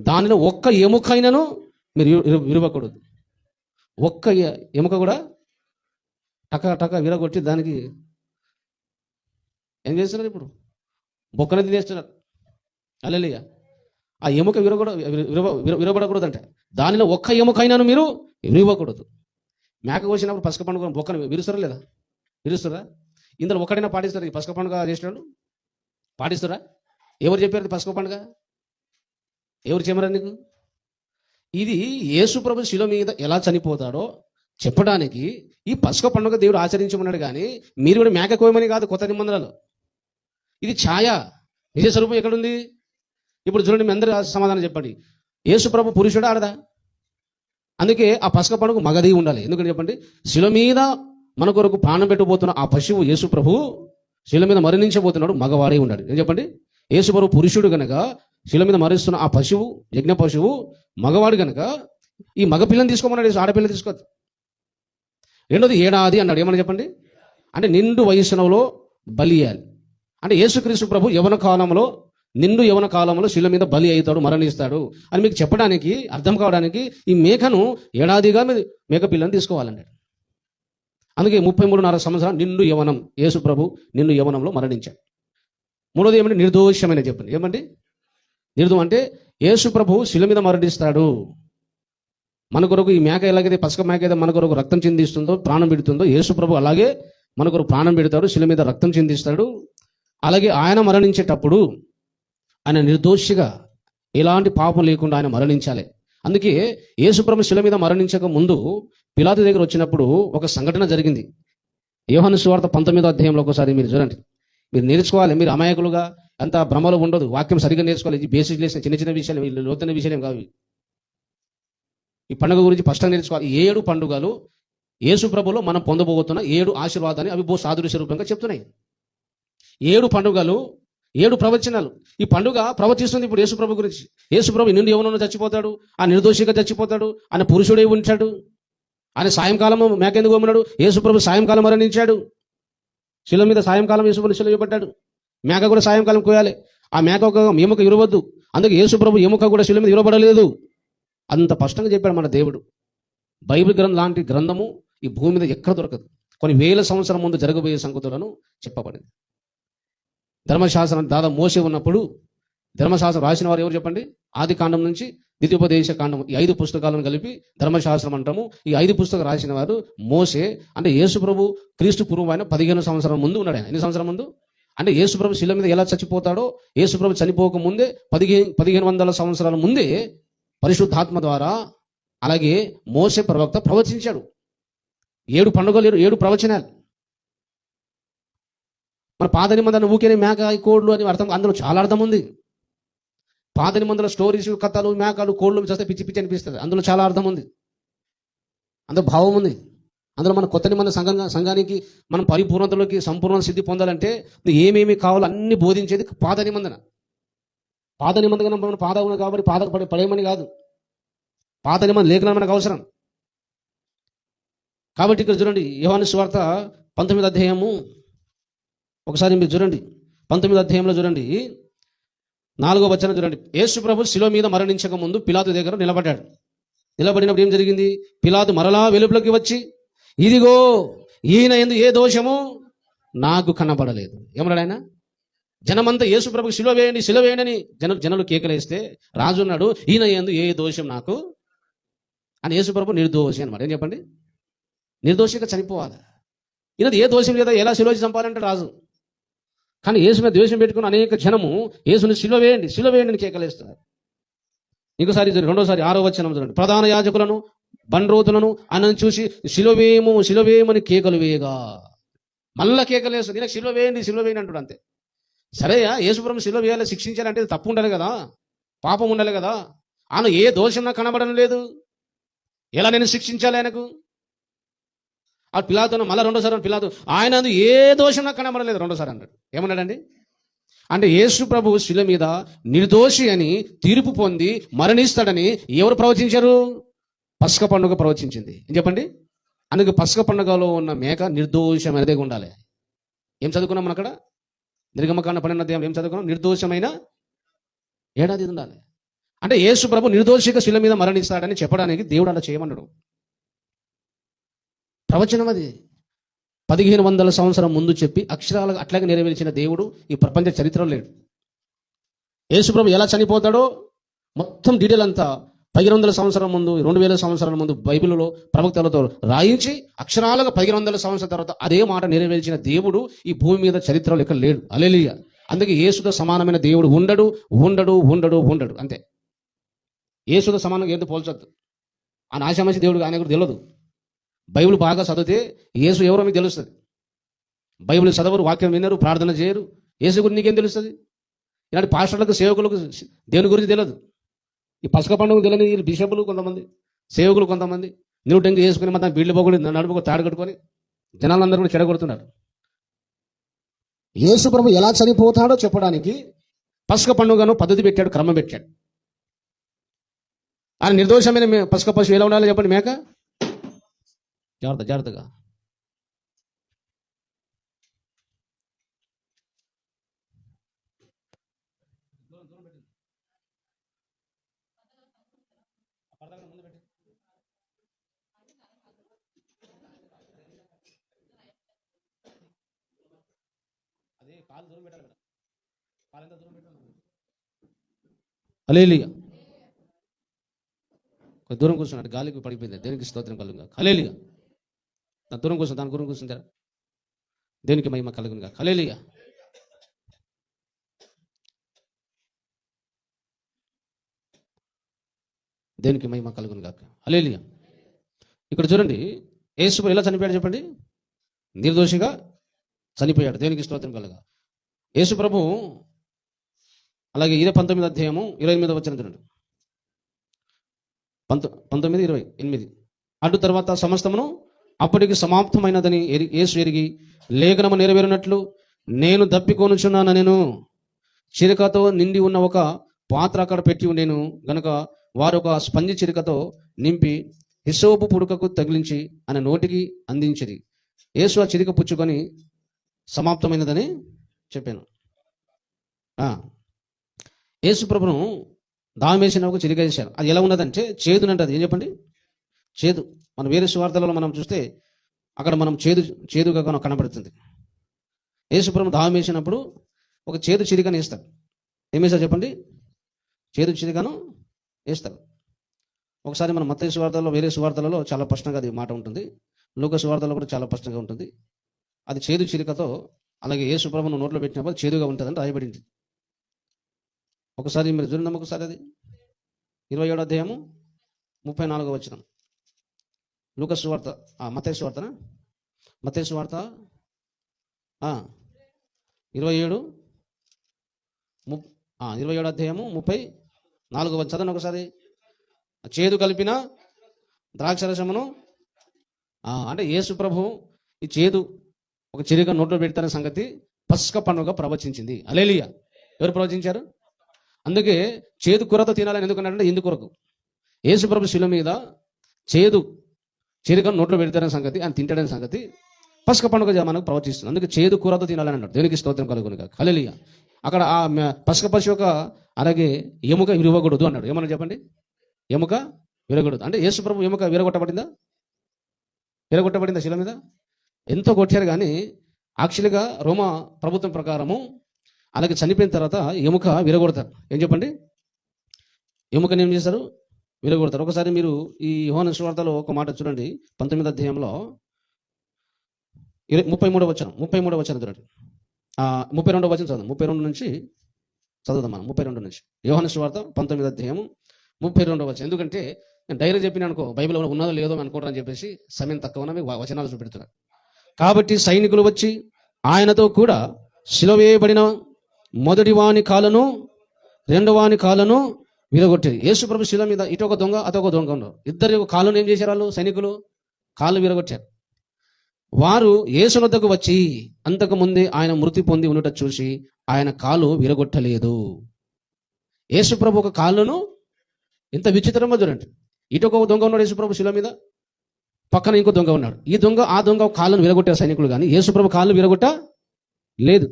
దానిలో ఒక్క ఎముకైనను మీరు విరవకూడదు. ఒక్క ఎముక కూడా టక విరగొట్టి దానికి ఏం చేస్తున్నారు ఇప్పుడు? బొక్కన తినేస్తున్నారు. హల్లెలూయా. ఆ ఎముక విరవబడకూడదు అంటే దానిలో ఒక్క ఎముకైనాను మీరు విరవకూడదు. మేక కోసినప్పుడు పసక పండుగ బొక్కన విరుస్తారా లేదా? విరుస్తారా? ఇందులో ఒక్కడైనా పాటిస్తారు? ఈ పసక పండుగ చేసినాడు పాటిస్తారా? ఎవరు చెప్పారు పసక పండుగ? ఎవరు చెప్పారా నీకు? ఇది యేసు ప్రభు శిలువ మీద ఎలా చనిపోతాడో చెప్పడానికి ఈ పసక పండుగ దేవుడు ఆచరించమన్నాడు. కానీ మీరు కూడా మేక కోయమని కాదు కొత్త నిబంధనలో. ఇది ఛాయ, నిజ స్వరూపం ఎక్కడుంది? ఇప్పుడు చూడండి, మీ అందరూ సమాధానం చెప్పండి. యేసు ప్రభు పురుషుడా ఆడదా? అందుకే ఆ పసక పండుగ మగది ఉండాలి. ఎందుకంటే చెప్పండి, శిలువ మీద మన కొరకు ప్రాణం పెట్టబోతున్న ఆ పశువు యేసు ప్రభు శిలువ మీద మరణించబోతున్నాడు, మగవాడే ఉండాలి. ఏం చెప్పండి? యేసు ప్రభు పురుషుడు గనక శిలువ మీద మరణిస్తున్న ఆ పశువు, యజ్ఞ పశువు మగవాడు గనక ఈ మగ పిల్లని తీసుకోమన్నాడు, ఆడపిల్ల తీసుకోవద్దు. రెండోది ఏడాది అన్నాడు. ఏమన్నా చెప్పండి? అంటే నిండు వయస్సులో బలి ఇయ్యాలి. అంటే యేసుక్రీస్తు ప్రభు నిండు యవన కాలంలో శిలువ మీద బలి అవుతాడు, మరణిస్తాడు అని మీకు చెప్పడానికి, అర్థం కావడానికి ఈ మేకను ఏడాదిగా మేక పిల్లని తీసుకోవాలన్నాడు. అందుకే 33.5 సంవత్సరాలు నిండు యవనం యేసు ప్రభు నిండు యవనంలో మరణించాడు. మూడోది ఏమంటే నిర్దోషమైన. చెప్పండి ఏమండి? అంటే యేసు ప్రభు శిలువ మీద మరణిస్తాడు మన కొరకు. ఈ మేక ఎలాగైతే పసక మేక అయితే మన కొరకు రక్తం చిందిస్తుందో, ప్రాణం పెడుతుందో, యేసు ప్రభు అలాగే మన కొరకు ప్రాణం పెడతాడు, శిలువ మీద రక్తం చిందిస్తాడు. అలాగే ఆయన మరణించేటప్పుడు ఆయన నిర్దోషిగా ఎలాంటి పాపం లేకుండా ఆయన మరణించాలి. అందుకే యేసుప్రభు శిల మీద మరణించక ముందు పిలాతు దగ్గర వచ్చినప్పుడు ఒక సంఘటన జరిగింది. యోహాను సువార్త 19వ అధ్యాయంలో ఒకసారి మీరు చూడండి. మీరు నేర్చుకోవాలి. మీరు అమాయకులుగా అంత భ్రమలో ఉండదు. వాక్యం సరిగ్గా నేర్చుకోవాలి. ఇది బేసిక్ లేసిన చిన్న చిన్న విషయాలు, లోతైన విషయాలు కావు. ఈ పండుగ గురించి స్పష్టంగా నేర్చుకోవాలి. 7 పండుగలు యేసు ప్రభులో మనం పొందబోతున్న 7 ఆశీర్వాదాన్ని అవి సాదృశ్య రూపంగా చెప్తున్నాయి. 7 పండుగలు, 7 ప్రవచనాలు. ఈ పండుగ ప్రవచిస్తుంది ఇప్పుడు యేసు ప్రభు గురించి. యేసు ప్రభు నిన్ను యవ్వనంలో చచ్చిపోతాడు, ఆ నిర్దోషిగా చచ్చిపోతాడు, ఆయన పురుషుడే ఉంచాడు, ఆయన సాయంకాలము మేకెందుకు ఉన్నాడు. యేసు ప్రభు సాయంకాలం మరణించాడు శిల మీద. సాయంకాలం యేసు ప్రభు శిల ఇవ్వబడ్డాడు. మేక కూడా సాయంకాలం కోయాలి. ఆ మేక ఒక ఎముక ఇరవద్దు. అందుకే యేసు ప్రభు ఎముక కూడా శిల మీద ఇవ్వబడలేదు. అంత స్పష్టంగా చెప్పాడు మన దేవుడు. బైబిల్ గ్రంథం లాంటి గ్రంథము ఈ భూమి మీద ఎక్కడ దొరకదు. కొన్ని వేల సంవత్సరం ముందు జరగబోయే సంగతులను చెప్పబడింది. ధర్మశాస్త్రం దాదాపు మోసే ఉన్నప్పుడు ధర్మశాస్త్రం రాసిన వారు ఎవరు చెప్పండి? ఆది కాండం నుంచి ద్వితీయోపదేశ కాండం, ఈ 5 పుస్తకాలను కలిపి ధర్మశాస్త్రం అంటాము. ఈ 5 పుస్తకాలు రాసిన వారు మోసే. అంటే యేసు ప్రభు క్రీస్తు పూర్వం ఆయన 15 సంవత్సరాల ముందు ఉన్నాడు. ఆయన ఎన్ని సంవత్సరాల ముందు అంటే యేసు ప్రభు శిల మీద ఎలా చచ్చిపోతాడో, యేసు ప్రభు చనిపోక ముందే 1500 సంవత్సరాల ముందే పరిశుద్ధాత్మ ద్వారా అలాగే మోసే ప్రవక్త ప్రవచించాడు. 7 పండుగలు, 7 ప్రవచనాలు. మన పాత నిబంధన ఊకేనే మేక కోళ్ళు అని అర్థం, అందులో చాలా అర్థం ఉంది. పాత నిబంధనల స్టోరీస్, కథలు, మేకలు, కోళ్ళు చేస్తే పిచ్చి పిచ్చి అనిపిస్తుంది. అందులో చాలా అర్థం ఉంది, అందులో భావం ఉంది. అందులో మన కొత్త నిబంధన సంఘానికి మనం పరిపూర్ణతలోకి సంపూర్ణ సిద్ధి పొందాలంటే ఏమేమి కావాలో అన్ని బోధించేది పాత నిబంధన. పాత నిబంధన మనం పాత ఉంది కాబట్టి పాత పడేయమని కాదు. పాత నిబంధన లేఖనాలు మనకు అవసరం. కాబట్టి ఇక్కడ చూడండి, యోహాను సువార్త 19వ అధ్యాయము ఒకసారి మీరు చూడండి. 19వ అధ్యాయంలో చూడండి, 4వ వచనం చూడండి. యేసు ప్రభు శిలువ మీద మరణించక ముందు పిలాతు దగ్గర నిలబడ్డాడు. నిలబడినప్పుడు ఏం జరిగింది? పిలాతు మరలా వెలుపలికి వచ్చి, ఇదిగో ఈయన యందు ఏ దోషము నాకు కనబడలేదు. ఏమన్నాడు ఆయన? జనమంతా యేసు ప్రభుకి శిలువ వేయండి, శిలువ వేయండి అని జనులు కేకలేస్తే రాజు ఉన్నాడు, ఈయన యందు ఏ దోషం నాకు అని. యేసు ప్రభు నిర్దోషి అనమాట. ఏం చెప్పండి? నిర్దోషిగా చనిపోవాలి. ఈయనది ఏ దోషం లేదా, ఎలా శిలువ చంపాలంటే రాజు. కానీ యేసు మీద ద్వేషం పెట్టుకుని అనేక జనము యేసుని శిలువ వేయండి, శిలువ వేయండి అని కేకలేస్తున్నారు. ఇంకోసారి రెండోసారి 6వ వచనం చూడండి. ప్రధాన యాజకులను బండ్రోతులను ఆయనను చూసి శిలువేము శిలువేమని కేకలు వేయగా, మళ్ళా కేకలేస్తుంది. ఈయన శిలువ వేయండి, శిలువ వేయండి అంటాడు. అంతే. సరేయా, యేసుప్రభు శిలువ వేయాలి, శిక్షించాలంటే తప్పు ఉండాలి కదా, పాపం ఉండాలి కదా. ఆయన ఏ దోషం నాకు కనబడడం లేదు, ఎలా నేను శిక్షించాలి ఆయనకు? ఆ పిలాతును మళ్ళీ రెండోసారి పిలాతు ఆయన ఏ దోషం నాకు కనబడలేదు రెండోసారి అన్నాడు. ఏమన్నాడండి? అంటే యేసు ప్రభు శిలువ మీద నిర్దోషి అని తీర్పు పొంది మరణిస్తాడని ఎవరు ప్రవచించారు? పస్క పండుగ ప్రవచించింది. ఏం చెప్పండి? అందుకే పస్క పండుగలో ఉన్న మేక నిర్దోషమైనదే ఉండాలి. ఏం చదువుకున్నాం మనం అక్కడ? నిర్గమకాండ 12వ అధ్యాయం ఏం చదువుకున్నాం? నిర్దోషమైన ఏడాది ఉండాలి. అంటే యేసు ప్రభు నిర్దోషిగా శిలువ మీద మరణిస్తాడని చెప్పడానికి దేవుడు అలా చేయమన్నాడు. ప్రవచనం అది 1500 సంవత్సరం ముందు చెప్పి అక్షరాలు అట్లాగే నెరవేర్చిన దేవుడు ఈ ప్రపంచ చరిత్రలో లేడు. యేసు ప్రభు ఎలా చనిపోతాడో మొత్తం డీటెయిల్ అంతా 1500 సంవత్సరం ముందు, 2000 సంవత్సరాల ముందు బైబిల్లో ప్రవక్తలతో రాయించి అక్షరాలుగా 1500 సంవత్సరాల తర్వాత అదే మాట నెరవేర్చిన దేవుడు ఈ భూమి మీద చరిత్రలో ఇక్కడ లేడు. హల్లెలూయా. అందుకే యేసుతో సమానమైన దేవుడు ఉండడు, ఉండడు, ఉండడు, ఉండడు. అంతే. యేసుతో సమానంగా ఏంటో పోల్చొద్దు. ఆయన ఆశామసి దేవుడు ఆయన కూడా తెలియదు. బైబిల్ బాగా చదివితే యేసు ఎవరో మీకు తెలుస్తుంది. బైబిల్ చదవరు, వాక్యం వినరు, ప్రార్థన చేయరు, యేసు గురించి నీకేం తెలుస్తుంది? ఇలాంటి పాస్టర్లకు, సేవకులకు దేవుని గురించి తెలియదు. ఈ పసక పండుగ తెలియని వీళ్ళు బిషపులు కొంతమంది, సేవకులు కొంతమంది న్యూటంకి వేసుకుని మొత్తం బీళ్ళు పోగొడి నడుపుకు తాడు కట్టుకొని జనాలందరూ కూడా చెడగొడుతున్నారు. యేసు ప్రభు ఎలా చనిపోతాడో చెప్పడానికి పసక పండుగను పద్ధతి పెట్టాడు, క్రమం పెట్టాడు. ఆయన నిర్దోషమైన పసక పశువు ఎలా ఉండాలో చెప్పండి? మేక. జాగ్రత్తగా హల్లెలూయా. దూరం కూర్చున్నాడు, గాలికి పడిపోయింది. దేనికి స్తోత్రం కలుగుగా. హల్లెలూయా. దూరం కూర్చొని దాని గురించి కూర్చుంటారా? దేనికి మహిమ కలుగునుగా. హల్లెలూయా. దేనికి మహిమ కలుగును గాక. హల్లెలూయా. ఇక్కడ చూడండి, యేసు ఎలా చనిపోయాడు చెప్పండి? నిర్దోషిగా చనిపోయాడు. దేనికి స్తోత్రం కలుగా. యేసు ప్రభు అలాగే ఇదే 19వ అధ్యాయము 28వ వచనం చూడండి. 19:28. అటు తర్వాత సమస్తమును అప్పటికి సమాప్తమైనదని యేసు ఎరిగి లేఖనము నెరవేరినట్లు నేను దప్పికొనుచున్నాను. నేను చిరకతో నిండి ఉన్న ఒక పాత్ర అక్కడ పెట్టి ఉండేను గనుక వారు ఒక స్పంజి చిరకతో నింపి హిస్సోపు పుడకకు తగిలించి ఆయన నోటికి అందించిరి. యేసు ఆ చిరిక పుచ్చుకొని సమాప్తమైనదని చెప్పాను. యేసు ప్రభును దామేసిన ఒక చిరిక వేశారు. అది ఎలా ఉన్నదంటే చేదునంటది. ఏం చెప్పండి? చేదు. మన వేరే సువార్తలలో మనం చూస్తే అక్కడ మనం చేదుగా కనబడుతుంది. యేసు ప్రభు దాహం వేసినప్పుడు ఒక చేదు చిరికను వేస్తారు. ఏం వేస్తారు చెప్పండి? చేదు చిరికను వేస్తారు. ఒకసారి మనం మత్తయి సువార్తలలో వేరే సువార్తలలో చాలా స్పష్టంగా అది మాట ఉంటుంది. లూకా సువార్తలో కూడా చాలా స్పష్టంగా ఉంటుంది. అది చేదు చిరికతో అలాగే యేసు ప్రభును నోట్లో పెట్టినప్పుడు చేదుగా ఉంటుందని రాయబడింది. ఒకసారి మీరు చూడండి, ఒకసారి అది 27వ అధ్యాయము 34వ వచనం. లూకా సువార్త మత్తయి సువార్తనా? మత్తయి సువార్త 27వ అధ్యాయము 34వ వచనం చదవండి ఒకసారి. చేదు కలిపిన ద్రాక్షరసమును అంటే యేసు ప్రభు ఈ చేదు ఒక చిరిక నోట్లో పెడతారనే సంగతి పస్క పండుగ ప్రవచించింది. హల్లెలూయా. ఎవరు ప్రవచించారు? అందుకే చేదు కూరతో తినాలని ఎందుకన్నారంటే ఇందుకొరకు యేసు ప్రభు శిలువ మీద చేదు చిరికను నోట్లో పెడతారనే సంగతి, ఆయన తింటాడనే సంగతి పస్క పండుగ మనకు ప్రవచిస్తుంది. అందుకే చేదు కూరతో తినాలని అన్నాడు. దేనికి స్తోత్రం కలుగును గాక. హల్లెలూయా. అక్కడ ఆ పస్క పశు యొక్క అలాగే ఎముక విరవకూడదు అన్నాడు. ఏమన్నా చెప్పండి? ఎముక విరగొడదు అంటే యేసు ప్రభు ఎముక విరగొట్టబడిందా శిల మీద? ఎంతో కొట్టారు కానీ యాక్చువల్గా రోమా ప్రభుత్వం ప్రకారము అలాగే చనిపోయిన తర్వాత ఎముక విరగొడతారు. ఏం చెప్పండి? ఎముకని ఏం చేస్తారు? విరగొడతారు. ఒకసారి మీరు ఈ యోహాను సువార్తలో ఒక మాట చూడండి. 19వ అధ్యాయంలో 33వ వచనం చూడండి. 32వ వచనం చదువు. 32 నుంచి చదువుదాం మనం. 32 నుంచి యోహాను సువార్త 19వ అధ్యాయము 32వ వచనం. ఎందుకంటే నేను డైరెక్ట్ చెప్పిన అనుకో బైబిల్ ఉన్నదో లేదో అనుకోవడం చెప్పేసి సమయం తక్కువ వచనాలు చూపెడుతున్నారు. కాబట్టి సైనికులు వచ్చి ఆయనతో కూడా శిలువ వేయబడిన మొదటి వాని కాలను రెండవ వాని కాలను విరగొట్టేది. యేసు ప్రభు శిలువ మీద ఇటొక దొంగ అటొక దొంగ ఉన్నారు. ఇద్దరు కాళ్ళను ఏం చేశారు? వాళ్ళు సైనికులు కాళ్ళు విరగొట్టారు. వారు యేసు వద్దకు వచ్చి అంతకు ముందే ఆయన మృతి పొంది ఉండట చూసి ఆయన కాలు విరగొట్టలేదు. యేసు ప్రభు ఒక కాళ్ళను ఎంత విచిత్రంగా చూడండి. ఇటొక దొంగ ఉన్నాడు యేసు ప్రభు శిలువ మీద, పక్కన ఇంకో దొంగ ఉన్నాడు. ఈ దొంగ ఆ దొంగ కాళ్ళను విరగొట్టారు సైనికులు, కానీ యేసు ప్రభు కాళ్ళు విరగొట్ట లేదు.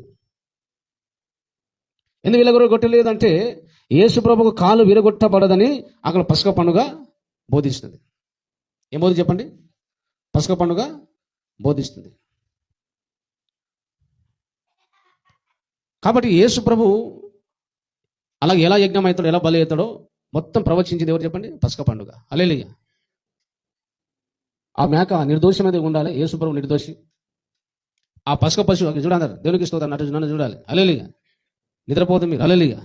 ఎందుకు విరగొట్టలేదు అంటే యేసు ప్రభుకు కాలు విరగొట్టబడదని అక్కడ పస్క పండుగ బోధిస్తుంది. ఏం బోధి చెప్పండి? పస్క పండుగ బోధిస్తుంది. కాబట్టి యేసు ప్రభు అలాగే ఎలా యజ్ఞం అవుతాడో, ఎలా బలి అవుతాడో మొత్తం ప్రవచించింది ఎవరు చెప్పండి? పస్క పండుగ. హల్లెలూయా. ఆ మేక నిర్దోషమైనది ఉండాలి. యేసు ప్రభు నిర్దోషి. ఆ పస్క పశువు చూడన్నారు. దేవునికి స్తోత్రం. నన్ను చూడాలి. హల్లెలూయా. నిద్రపోతుంది మీరు. హల్లెలూయా.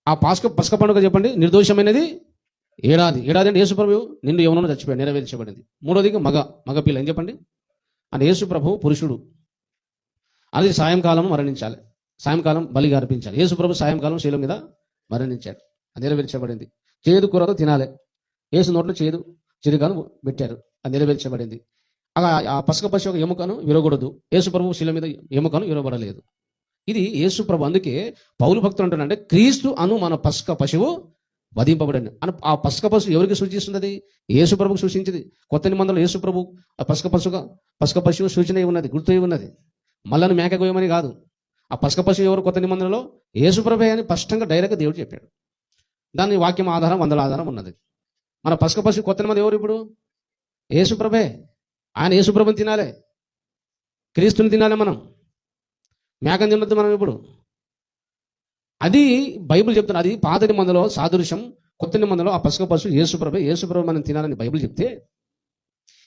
ఆ పస్క పండుగ చెప్పండి నిర్దోషమైనది ఏడాది అంటే యేసు ప్రభు నిన్ను యవ్వనంలో చచ్చిపోయాడు, నెరవేర్చబడింది. మూడోదిగా మగ పిల్ల. ఏం చెప్పండి? అంటే యేసు ప్రభు పురుషుడు. అది సాయంకాలం మరణించాలి, సాయంకాలం బలిగా అర్పించాలి. యేసు ప్రభు సాయంకాలం శిలువ మీద మరణించాడు, అది నెరవేర్చబడింది. చేదు కూరతో తినాలి. యేసు నోట్లో చేదు చిరుగాను పెట్టారు, అది నెరవేర్చబడింది. ఆ పస్క పశువు యొక్క ఎముకను విరగొడదు. యేసు ప్రభు శిలువ మీద ఎముకను విరవబడలేదు. ఇది యేసు ప్రభు. అందుకే పౌలు భక్తులు అంటున్నారంటే క్రీస్తు అను మన పస్క పశువు వధింపబడండి అని. ఆ పస్క పశువు ఎవరికి సూచిస్తుంది? అది యేసు ప్రభుకు సూచించింది. కొత్త నిబంధనలో యేసు ప్రభు ఆ పస్క పశువు సూచన ఉన్నది, గుర్తు ఉన్నది. మళ్ళను మేక గోయమని కాదు. ఆ పస్క పశువు ఎవరు? కొత్త నిబంధనలో యేసు ప్రభే అని స్పష్టంగా డైరెక్ట్గా దేవుడు చెప్పాడు. దాని వాక్యం ఆధారం, వందల ఆధారం ఉన్నది. మన పస్క పశువు కొత్త నిబంధన ఎవరు? ఇప్పుడు యేసు ప్రభే. ఆయన యేసు ప్రభుని తినాలి, క్రీస్తుని తినాలి. మనం మేకని తినొద్దు మనం ఇప్పుడు. అది బైబిల్ చెప్తున్నా. అది పాత నిబంధనలో సాదృశ్యం, కొత్త నిబంధనలో ఆ పస్క పశువు యేసు ప్రభు మనం తినాలని బైబిల్ చెప్తే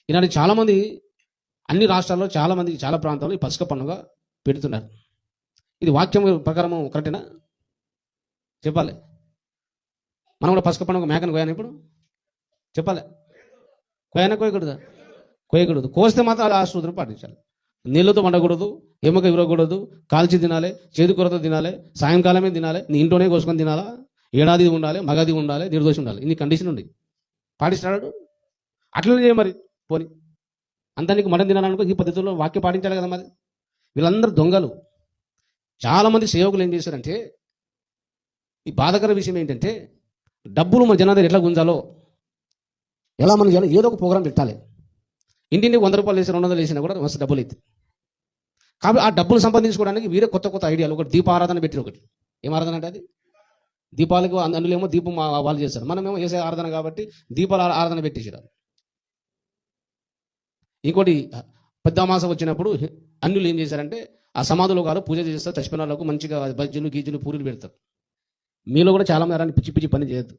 ఈనాడు చాలామంది అన్ని రాష్ట్రాల్లో చాలామంది చాలా ప్రాంతాల్లో ఈ పస్క పండుగ పెడుతున్నారు. ఇది వాక్యం ప్రకారం కరెక్టేనా? చెప్పాలి. మనం కూడా పసుక పండుగ మేకను కోయాను ఇప్పుడు చెప్పాలి, కోయనా కోయకూడదా? కోయకూడదు. కోస్తే మాత్రం ఆ సూత్రం పాటించాలి. నీళ్ళతో వండకూడదు, ఎముక విరగకూడదు, కాల్చి తినాలి, చేదు కూరతో తినాలి, సాయంకాలమే తినాలి, నీ ఇంట్లోనే కోసుకొని తినాలా, ఏడాది ఉండాలి, మగది ఉండాలి, నిర్దోషి ఉండాలి. ఇన్ని కండిషన్ ఉంది. పాటిస్తాడు అట్లనే చేయ మరి. పోని అంతా నీకు మటన్ తినాలనుకో ఈ పద్ధతిలో వాక్యం పాటించాలి కదా మరి. వీళ్ళందరూ దొంగలు. చాలామంది సేవకులు ఏం చేశారంటే, ఈ బాధకర విషయం ఏంటంటే, డబ్బులు మన జనాలు ఎట్లా గుంజాలో, ఎలా మన జనం ఏదో ఒక ప్రోగ్రాం పెట్టాలి. ఇంటింటికి 100 రూపాయలు వేసి 200 వేసినా కూడా మస్తు డబ్బులు అవుతుంది. కాబట్టి ఆ డబ్బులు సంపాదించుకోవడానికి వీరే కొత్త కొత్త ఐడియాలు. ఒకటి దీపారాధన పెట్టి, ఒకటి ఏం ఆరాధన అంటే అది దీపాలకు అందులో ఏమో దీపం వాళ్ళు చేస్తారు, మనమేమో వేసే ఆరాధన కాబట్టి దీపాల ఆరాధన పెట్టేసారు. ఇంకోటి పెద్ద మాసం వచ్చినప్పుడు అన్యులు ఏం చేశారంటే, ఆ సమాధులు కాదు పూజ చేస్తారు, చచ్చిపోయిన వాళ్ళకు మంచిగా బజ్జీలు గీజులు పూరీలు పెడతారు. మీలో కూడా చాలా మంది పిచ్చి పిచ్చి పని చేయొద్దు.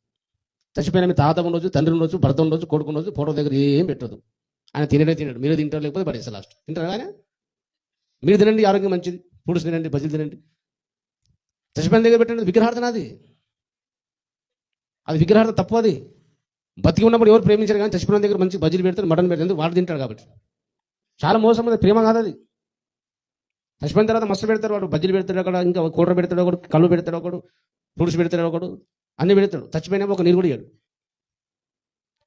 చచ్చిపోయిన మీ తాత ఉండొచ్చు, తండ్రి ఉండొచ్చు, భర్త ఉండొచ్చు, కొడుకు ఉండొచ్చు, ఫోటో దగ్గర ఏం పెట్టదు. ఆయన తినడు, మీరు తింటారు, లేకపోతే పడేస్తారు. లాస్ట్ తింటారు ఆయన, మీరు తినండి, ఆరోగ్యం మంచిది, పుడుసు తినండి, బజ్జీలు తినండి. చచ్చిపోయిన దగ్గర పెట్టండి, విగ్రహార్థన అది విగ్రహార్థం తప్పు. అది బతికి ఉన్నప్పుడు ఎవరు ప్రేమించారు, కానీ చచ్చిపోయిన దగ్గర మంచి బజ్జీలు పెడతారు, మటన్ పెడతారు, వాడు తింటాడు కాబట్టి. చాలా మోసం, అది ప్రేమ కాదు. అది చచ్చిపోయిన తర్వాత మస్తు పెడతారు, వాడు బజ్జీలు పెడతాడు, అక్కడ ఇంకా కూర పెడతాడు, ఒకడు కళ్ళు పెడతాడు, ఒకడు పురుషు పెడతాడు, ఒకడు అన్ని పెడతాడు. చచ్చిపోయినా ఒక నీరు కూడా ఇయ్యాడు.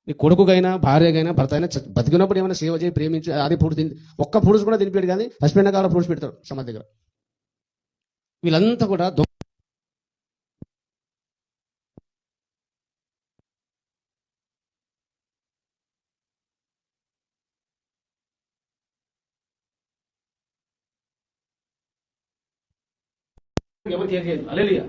నీ కొడుకుకైనా భార్యకైనా భర్త అయినా బతికినప్పుడు ఏమైనా సేవ చేయి, ప్రేమించి అదే పురుడు తిని ఒక్క పురుషు కూడా తినిపాడు, కానీ చచ్చిపోయిన కాలం పురుషు పెడతాడు సమాధి దగ్గర. వీళ్ళంతా కూడా ఎవరు చేయలేదు. అలెలుయా.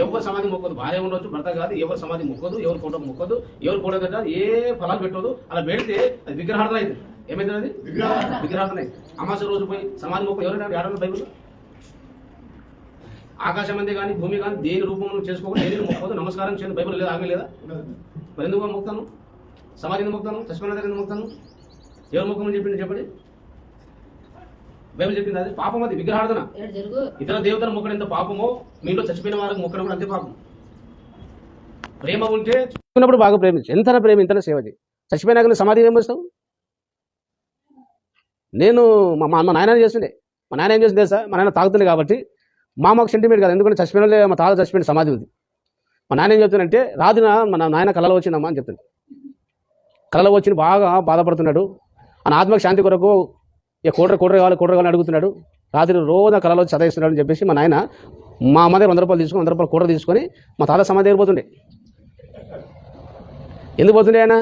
ఎవరు సమాధి మొక్కదు, భార్య ఉండొచ్చు, భర్త కాదు, ఎవరు సమాధి మొక్కదు, ఎవరు ఫోటో మొక్కదు, ఎవరు ఫోటో పెట్టాలి, ఏ ఫలాలు పెట్టదు. అలా పెడితే అది విగ్రహార్థన అయితే ఏమైతుంది? అది విగ్రహార్థన అయితే. అమాస రోజు పోయి సమాధి మొక్క ఎవరైనా ఏడాది బైబుల్ ఆకాశం అంతే కానీ భూమి కానీ దేని రూపంలో చేసుకోకుండా దేనిని మొక్కదు, నమస్కారం చేయదు బైబుల్ లేదా? ఆమె లేదా? మరి ఎందుకు మొక్తాను? సమాధి ఎందుకు మొక్తాను? చచ్చిపోయిన దగ్గర ఎందుకు మొక్తాను? ఎవరు మొక్కమని చెప్పింది చెప్పండి? బైబిల్ చెప్పింది అది పాపం. అది విగ్రహార్థన. ఇతర దేవతను మొక్కడం ఎంత పాపమో, మీలో చచ్చిపోయిన వారికి మొక్కడం కూడా అంతే పాపం. ప్రేమ ఉంటే చచ్చిపోయినప్పుడు బాగా ప్రేమించు, ఎంత ప్రేమ ఇంతనే సేవ చేయి. చచ్చిపోయినాక సమాధి ఏం చేస్తావు? నేను మా నాయన చేస్తుండే. మా నాయన ఏం చేసింది తెలుసా? మా నాయన తాగుతుంది కాబట్టి మా అమ్మకు సెంటిమెంట్ కాదు, ఎందుకంటే చచ్చిపోయిన మా తాత చచ్చిపోయిన సమాధి ఉంది. మా నాయన ఏం చెప్తానంటే, రాదున మన నాయన కళలో వచ్చిందమ్మా అని చెప్తుంది. కళలో వచ్చి బాగా బాధపడుతున్నాడు, అని ఆత్మకు శాంతి కొరకు ఇక కూడరు కావాలి అడుగుతున్నాడు. రాత్రి రోజు కళలో చదివిస్తున్నాడు అని చెప్పేసి మా నాయన మా అమ్మ దగ్గర 100 రూపాయలు తీసుకొని 100 రూపాయలు కూర తీసుకొని మా తాత సమాధి దగ్గర పోతుండే. ఎందుకు పోతుండే ఆయన?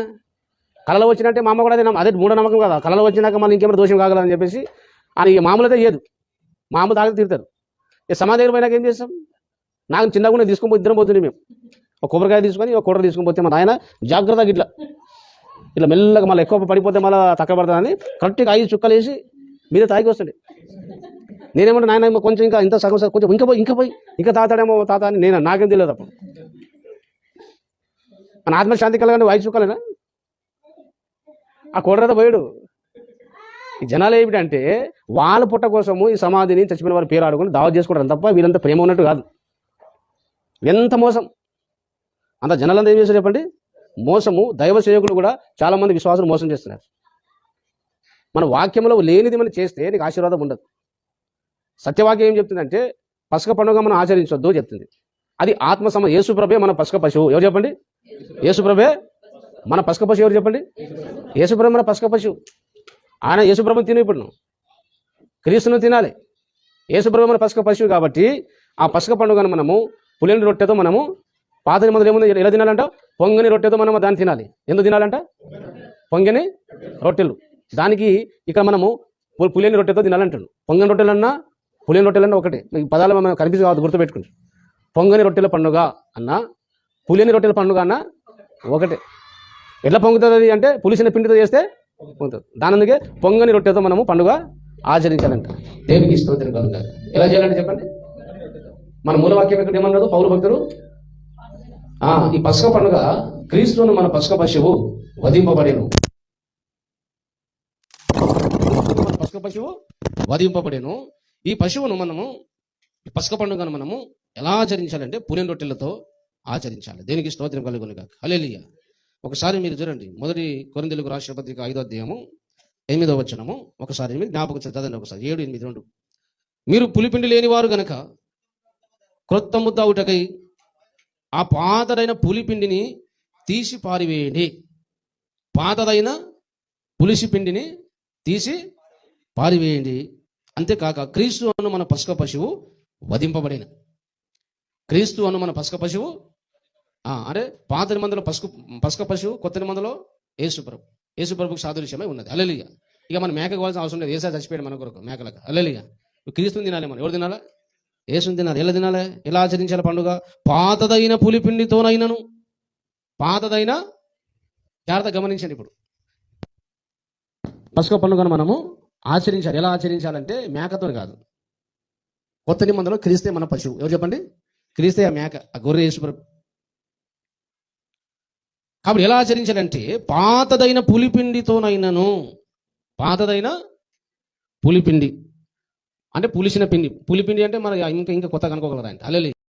కళలో వచ్చినట్టే మా అమ్మ కూడా అదే మూఢనమ్మకం కదా. కళలో వచ్చినాక మళ్ళీ ఇంకేమైనా దోషం కాగలని చెప్పేసి ఆయన మామూలు అయితే ఏదు, మా అమ్మ తాగితే తిడతారు. ఇక సమాధి దగ్గర పోయినాక ఏం చేస్తాం? నాకు చిన్నగా తీసుకొని ఇద్దరం పోతుండే మేము. ఒక కొబ్బరికాయ తీసుకొని ఒక కూర తీసుకొని పోతే మా నాయన జాగ్రత్తగా ఇట్లా మెల్లగా మళ్ళీ ఎక్కువ పడిపోతే మళ్ళీ తక్కువ పడుతుందని కరెక్ట్గా 5 చుక్కలు వేసి మీద తాగి వస్తుండే. నేనేమంటే నాయన కొంచెం ఇంకా ఇంత సగం కొంచెం ఇంకా తాతాడేమో తాత అని నాకేం తెలియదు. అప్పుడు మన ఆత్మశాంతి కలగానే 5 చుక్కలేనా? ఆ కూడరత పోయాడు. ఈ జనాలు ఏమిటంటే, వాళ్ళ పుట్ట కోసము ఈ సమాధిని చచ్చిపోయిన వారి పేరు ఆడుకొని దావా చేసుకుంటారు తప్ప వీళ్ళంతా ప్రేమ ఉన్నట్టు కాదు. ఎంత మోసం! అంత జనాలంతా ఏం చేశారు చెప్పండి? మోసము. దైవ సేవకులు కూడా చాలా మంది విశ్వాసులు మోసం చేస్తున్నారు. మన వాక్యంలో లేనిది మనం చేస్తే నీకు ఆశీర్వాదం ఉండదు. సత్యవాక్యం ఏం చెప్తుందంటే, పసక పండుగ మనం ఆచరించొద్దు చెప్తుంది. అది ఆత్మ యేసుప్రభే మన పసక పశువు. ఎవరు చెప్పండి? యేసుప్రభే మన పసక పశువు. ఎవరు చెప్పండి? యేసుప్రభే మన పసక పశువు. ఆయన యేసుప్రభుని తిని ఇప్పుడు నువ్వు క్రీస్తును తినాలి. యేసుప్రభు మన పసక పశువు కాబట్టి ఆ పసక పండుగను మనము పులిని రొట్టెతో మనము పాత నిబంధనలు ఏముంది ఎలా తినాలంట? పొంగని రొట్టెతో మనం దాన్ని తినాలి. ఎందుకు తినాలంట? పొంగని రొట్టెలు. దానికి ఇక్కడ మనము పులిని రొట్టెతో తినాలంటాడు. పొంగని రొట్టెలన్నా పులిని రొట్టెలన్నా ఒకటే. ఈ పదాలు మనం కనిపిస్తుంది కాదు, గుర్తుపెట్టుకుని. పొంగని రొట్టెల పండుగ అన్నా పులిని రొట్టెల పండుగ అన్నా ఒకటే. ఎట్లా పొంగుతుంది అంటే పులిసిన పిండితో చేస్తే పొంగుతుంది. దాని అందుకే పొంగని రొట్టెతో మనము పండుగ ఆచరించాలంట. దేవునికి స్తోత్రం కలుగుతారు. ఎలా చేయాలంటే చెప్పండి? మన మూలవాక్యం ఎక్కడ ఏమన్నారు పౌరు భక్తులు? ఈ పసక పండుగ క్రీస్తును మన పసక పశువు వధింపబడేను. పసక పశువు వధింపబడేను. ఈ పశువును మనము పసక పండుగను మనము ఎలా ఆచరించాలంటే పులిని రొట్టెలతో ఆచరించాలి. దేనికి స్తోత్రం కలుగునుగాక. హల్లెలూయా. ఒకసారి మీరు చూడండి, మొదటి కొరింథీయులకు రాసిన పత్రిక 5వ అధ్యాయము 8వ వచనము. ఒకసారి మీరు జ్ఞాపకం చదవండి. ఒకసారి 7, 8, 2. మీరు పులిపిండి లేనివారు గనక క్రొత్త ముద్ద అవుటకై ఆ పాతదైన పులిపిండిని తీసి పారివేయండి. పాతదైన పులిసి పిండిని తీసి పారివేయండి. అంతేకాక క్రీస్తు అను మన పస్క పశువు వధింపబడిన. క్రీస్తు అను మన పస్క పశువు అంటే పాత నిబంధనలో పస్క పశువు, కొత్త నిబంధనలో యేసుప్రభు. యేసుప్రభుకు సాదృశ్యమై ఉన్నది. హల్లెలూయా. ఇక మనం మేక కావాల్సిన అవసరం లేదు. ఏసా చచ్చిపోయాడు మన కొరకు మేకలకు. హల్లెలూయా. క్రీస్తుని తినాలి. మనం ఎవరు తినాలా? యేసుని తినాలి. ఎలా తినాలి? ఎలా ఆచరించాలి పండుగ? పాతదైన పులిపిండితోనైనను. పాతదైన జాగ్రత్త గమనించండి. ఇప్పుడు పస్క పండుగను మనము ఆచరించాలి. ఎలా ఆచరించాలంటే మేకతో కాదు. కొత్త నిబంధనలో క్రీస్తే మన పశువు. ఎవరు చెప్పండి? క్రీస్తే ఆ మేక, ఆ గొర్రె యేసుప్రభు. కాబట్టి ఎలా ఆచరించాలంటే పాతదైన పులిపిండితోనైనను. పాతదైన పులిపిండి అంటే పులిసిన పిండి. పులిపిండి అంటే మన ఇంకా కొత్తగా అనుకోగలరా అంటే. హల్లెలూయా.